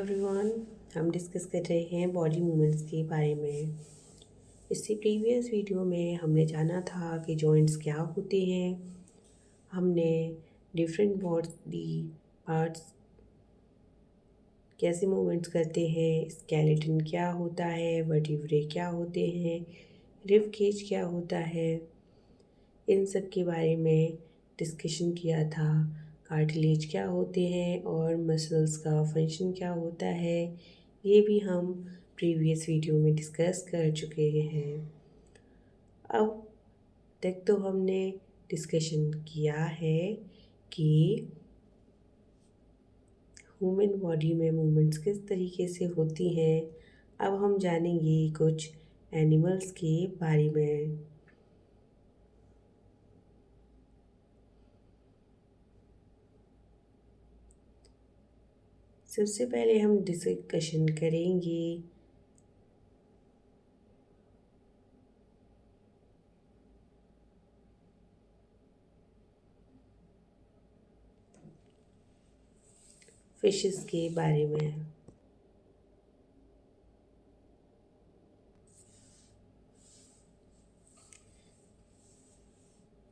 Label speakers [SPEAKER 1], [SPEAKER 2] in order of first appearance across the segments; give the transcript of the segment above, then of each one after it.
[SPEAKER 1] Everyone. हम discuss कर रहे हैं बॉडी मूवमेंट्स के बारे में। इससे प्रीवियस वीडियो में हमने जाना था कि जॉइंट्स क्या होते हैं। हमने डिफरेंट बॉडी पार्ट्स कैसे मूवमेंट्स करते हैं, स्केलेटन क्या होता है, वर्टिब्रे क्या होते हैं, रिब केज क्या होता है, इन सब के बारे में डिस्कशन किया था। कार्टिलेज क्या होते हैं और मसल्स का फंक्शन क्या होता है, ये भी हम प्रीवियस वीडियो में डिस्कस कर चुके हैं। अब तक तो हमने डिस्कशन किया है कि ह्यूमन बॉडी में मूवमेंट्स किस तरीके से होती हैं। अब हम जानेंगे कुछ एनिमल्स के बारे में। सबसे पहले हम डिस्कशन करेंगे फिशेस के बारे में।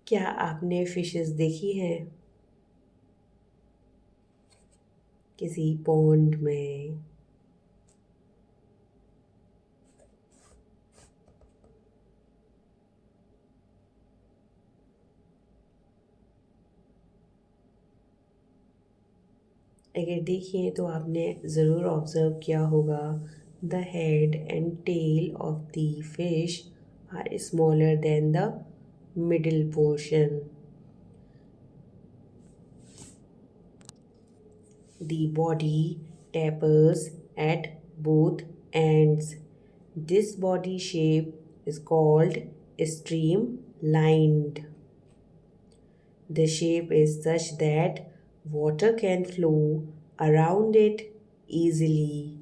[SPEAKER 1] क्या आपने फिशेस देखी हैं किसी पॉन्ड में? अगर देखी हैं तो आपने ज़रूर ऑब्ज़र्व किया होगा, the head and tail of the fish are smaller than the middle portion. The body tapers at both ends. This body shape is called streamlined. The shape is such that water can flow around it easily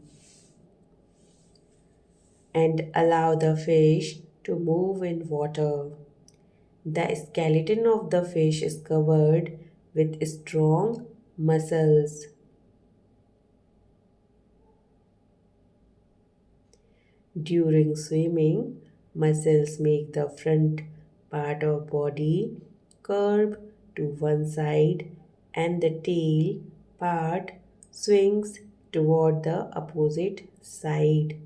[SPEAKER 1] and allow the fish to move in water. The skeleton of the fish is covered with strong muscles. During swimming, muscles make the front part of body curve to one side and the tail part swings toward the opposite side.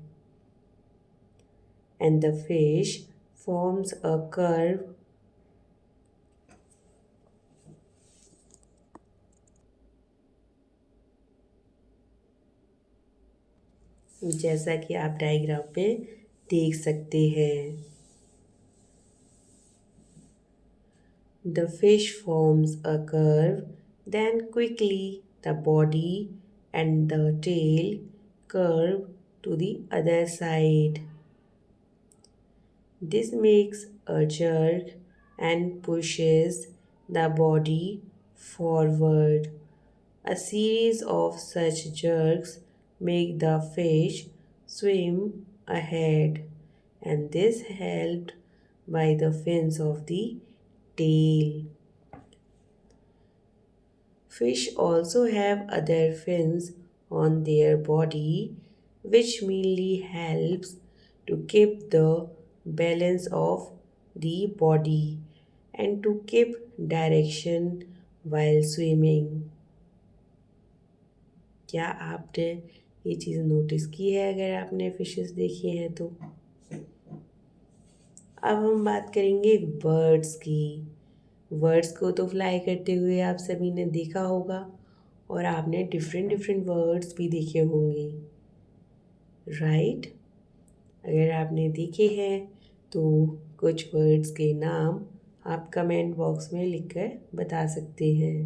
[SPEAKER 1] And the fish forms a curve जैसा कि आप diagram पे देख सकते हैं. The fish forms a curve, then quickly the body and the tail curve to the other side. This makes a jerk and pushes the body forward. A series of such jerks make the fish swim ahead, and this helped by the fins of the tail. Fish also have other fins on their body, which mainly helps to keep the balance of the body and to keep direction while swimming. क्या आपने ये चीज़ notice की है अगर आपने fishes देखी हैं तो? अब हम बात करेंगे बर्ड्स की। वर्ड्स को तो फ्लाई करते हुए आप सभी ने देखा होगा और आपने डिफरेंट डिफरेंट वर्ड्स भी देखे होंगे, राइट? अगर आपने देखे हैं तो कुछ वर्ड्स के नाम आप कमेंट बॉक्स में लिखकर बता सकते हैं.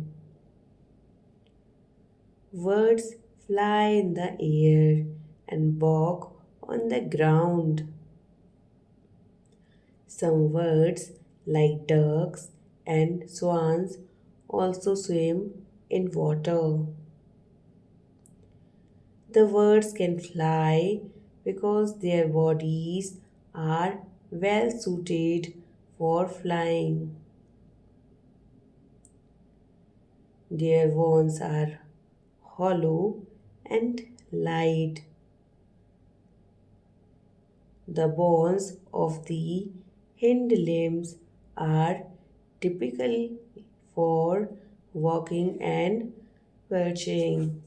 [SPEAKER 1] Words fly in the air and walk on the ground. Some words like ducks and swans also swim in water. The birds can fly because their bodies are well suited for flying. Their wings are hollow and light. The bones of the hind limbs are typical for walking and perching,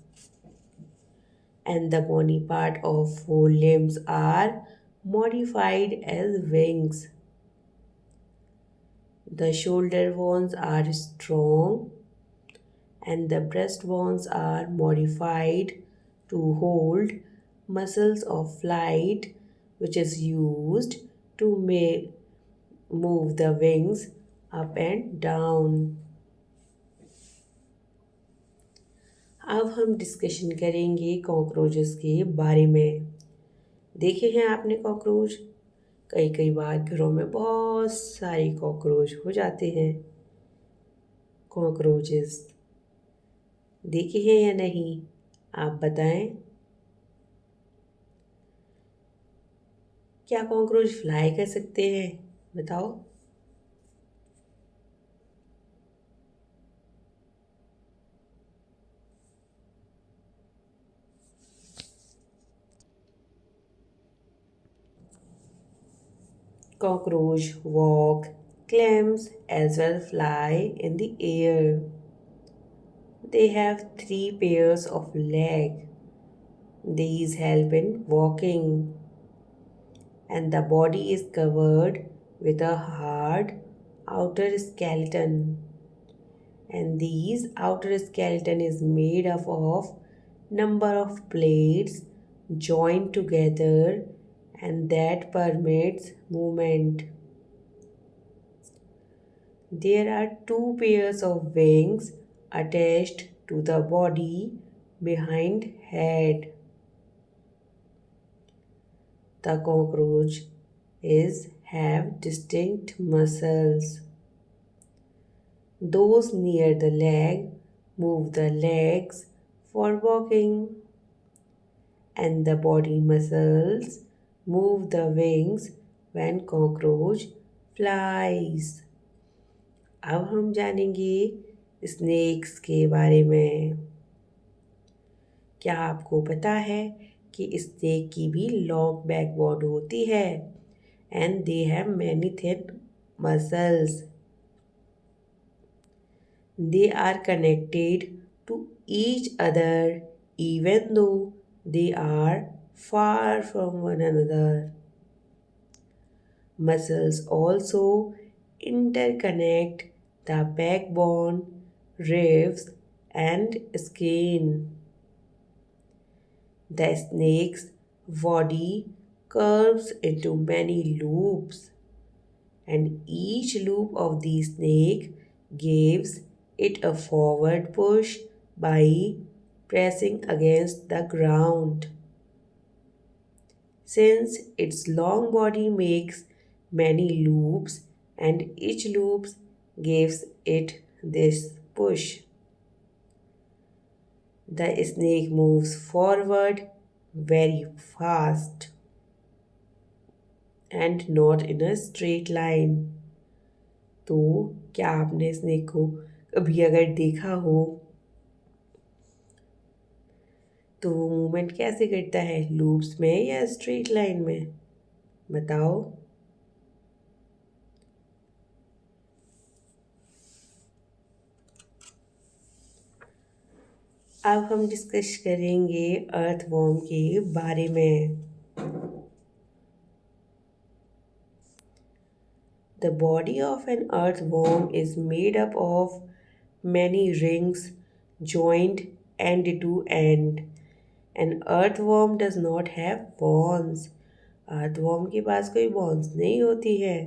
[SPEAKER 1] and the bony part of forelimbs are modified as wings. The shoulder bones are strong, and the breast bones are modified to hold muscles of flight, which is used to move the wings up and down. अब हम discussion करेंगे cockroaches के बारे में। देखे हैं आपने cockroach? कई कई बार घरों में बहुत सारे कॉकरोच हो जाते हैं। कॉकरोचेस देखे हैं या नहीं, आप बताएं। क्या कॉकरोच फ्लाई कर सकते हैं? बताओ। Cockroach walk, climb as well fly in the air. They have 3 pairs of legs. These help in walking, and the body is covered with a hard outer skeleton. And these outer skeleton is made up of number of plates joined together, and that permits movement. There are 2 pairs of wings attached to the body behind head. The cockroach is have distinct muscles. Those near the leg move the legs for walking, and the body muscles move the wings when cockroach flies. अब हम जानेंगे snacks के बारे में। क्या आपको पता है कि स्नेक की भी लॉन्ग बैकबोन होती है, and they have many thin muscles. They are connected to each other even though they are far from one another. Muscles also interconnect the backbone, ribs, and skin. The snake's body curves into many loops, and each loop of the snake gives it a forward push by pressing against the ground. Since its long body makes many loops, and each loop gives it this push, the snake moves forward very fast and not in a straight line. तो क्या आपने snake को कभी अगर देखा हो तो वो मूवमेंट कैसे करता है, लूप्स में या स्ट्रेट लाइन में? बताओ। अब हम डिस्कस करेंगे अर्थवॉर्म के बारे में। The body of an earthworm is made up of many rings joined end to end. An earthworm does not have bones. Earthworm के पास कोई bones नहीं होती है.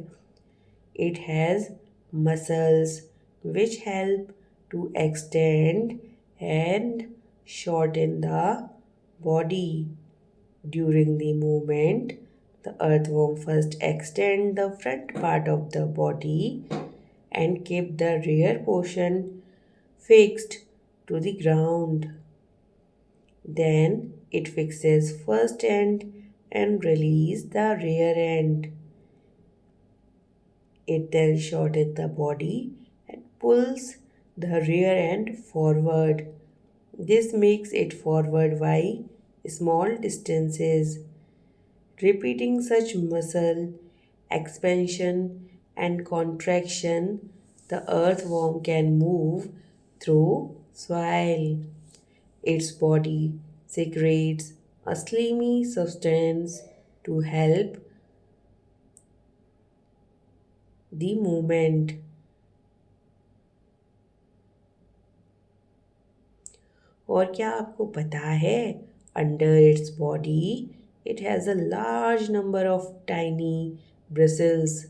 [SPEAKER 1] It has muscles which help to extend and shorten the body. During the movement, the earthworm first extend the front part of the body and keep the rear portion fixed to the ground. Then it fixes first end and release the rear end. It then shortens the body and pulls the rear end forward. This makes it forward by small distances. Repeating such muscle expansion and contraction, the earthworm can move through soil. Its body secretes a slimy substance to help the movement. और क्या आपको पता है under its body it has a large number of tiny bristles.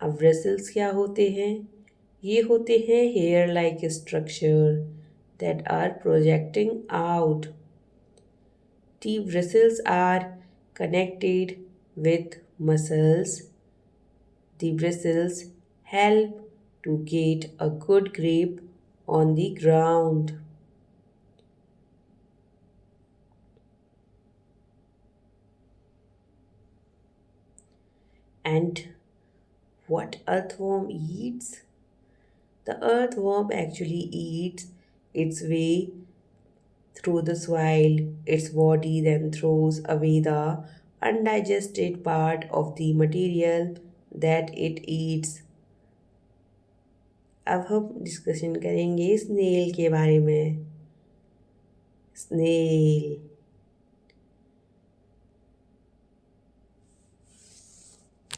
[SPEAKER 1] अब bristles क्या होते हैं? ये होते हैं hair like structure that are projecting out. The bristles are connected with muscles. The bristles help to get a good grip on the ground. And what earthworm eats? The earthworm actually eats its way through the soil. Its body then throws away the undigested part of the material that it eats. अब हम discussion करेंगे snail के बारे में। Snail